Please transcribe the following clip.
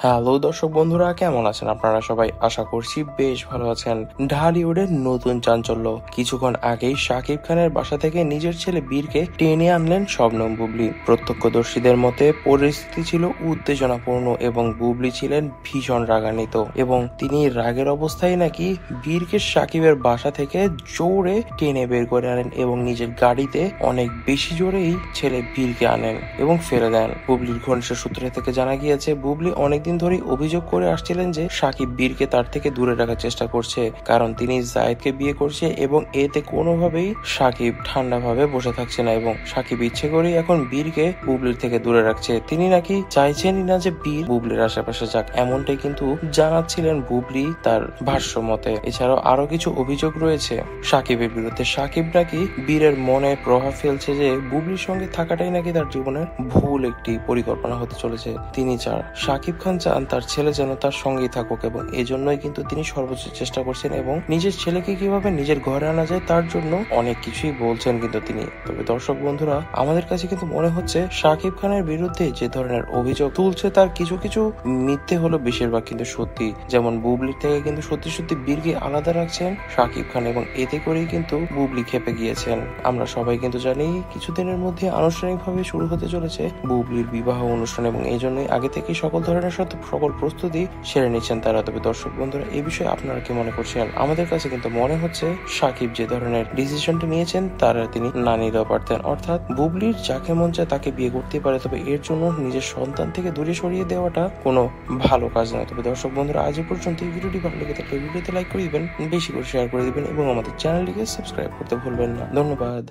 Hello দর্শক বন্ধুরা, কেমন আছেন আপনারা সবাই? আশা করছি বেশ ভালো আছেন। ঢালিউডের নতুন চাঞ্চল্য। কিছুক্ষণ আগেই শাকিব খানের বাসা থেকে নিজের ছেলে বীরকে টেনে আনলেন শবনম বুবলি। প্রত্যক্ষদর্শীদের মতে পরিস্থিতি ছিল উত্তেজনাপূর্ণ এবং বুবলি ছিলেন ভীষণ রাগান্বিত এবং তিনি রাগের অবস্থায় নাকি বীরকে শাকিবের বাসা থেকে জোরে টেনে বের করে আনেন এবং নিজের গাড়িতে অনেক বেশি জোরেই ছেলে বীরকে আনেন এবং ফেলে দেন। বুবলির ঘনিষ্ঠ সূত্র থেকে জানা গিয়েছে, বুবলি অনেকদিন ধরে অভিযোগ করে আসছিলেন যে শাকিব বীরকে তার থেকে দূরে রাখার চেষ্টা করছে, কারণ তিনি জায়েদকে বিয়ে করছে এবং এতে কোনোভাবেই শাকিব ঠান্ডাভাবে বসে থাকছে না এবং শাকিব ইচ্ছে করেই এখন বীরকে বুবলির থেকে দূরে রাখছে। তিনি নাকি চাইছেনই না যে বীর বুবলির আশেপাশে যাক, এমনটাই কিন্তু জানাচ্ছিলেন বুবলি তার ভাষ্য মতে। এছাড়াও আরো কিছু অভিযোগ রয়েছে শাকিবের বিরুদ্ধে। শাকিব নাকি বীরের মনে প্রভাব ফেলছে যে বুবলির সঙ্গে থাকাটাই নাকি তার জীবনের ভুল একটি পরিকল্পনা হতে চলেছে। তিনি চান, শাকিব খান চান তার ছেলে যেন তার সঙ্গেই থাকুক এবং এজন্যই কিন্তু তিনি সর্বোচ্চ চেষ্টা করছেন এবং নিজের ছেলেকে কিভাবে নিজের ঘরে আনা যায় তার জন্য অনেক কিছুই বলছেন কিন্তু তিনি। তবে দর্শক বন্ধুরা, আমাদের কাছে কিন্তু মনে হচ্ছে শাকিব খানের বিরুদ্ধে যে ধরনের অভিযোগ তুলছে তার কিছু কিছু মিথ্যে হলো, বেশিরভাগ কিন্তু সত্যি। যেমন বুবলির থেকে কিন্তু সত্যি সত্যি বীরকে আলাদা রাখছেন শাকিব খান এবং এতে করেই কিন্তু বুবলি খেপে গিয়েছেন। আমরা সবাই কিন্তু জানি কিছুদিনের মধ্যে আনুষ্ঠানিকভাবে শুরু হতে চলেছে বুবলির বিবাহ অনুষ্ঠান এবং এই জন্যই আগে থেকে সকল ধরনের সকল প্রস্তুতি সেরে নিচ্ছেন তারা। তবে দর্শক বন্ধুরা, এই বিষয়ে আপনারা কি মনে করছেন? আমাদের কাছে কিন্তু মনে হচ্ছে শাকিব যে ধরনের ডিসিশনটি নিয়েছেন তারা তিনি না নিতেও পারতেন, অর্থাৎ বুবলির যাকে মন চায় তাকে বিয়ে করতে পারে, তবে এর জন্য নিজের সন্তান থেকে দূরে সরিয়ে দেওয়াটা কোনো ভালো কাজ নয়। তবে দর্শক বন্ধুরা, আজ পর্যন্ত এই ভিডিওটি ভালো লেগে থাকলে ভিডিওতে লাইক করে দিবেন, বেশি করে শেয়ার করে দিবেন এবং আমাদের চ্যানেলটিকে সাবস্ক্রাইব করতে ভুলবেন না। ধন্যবাদ।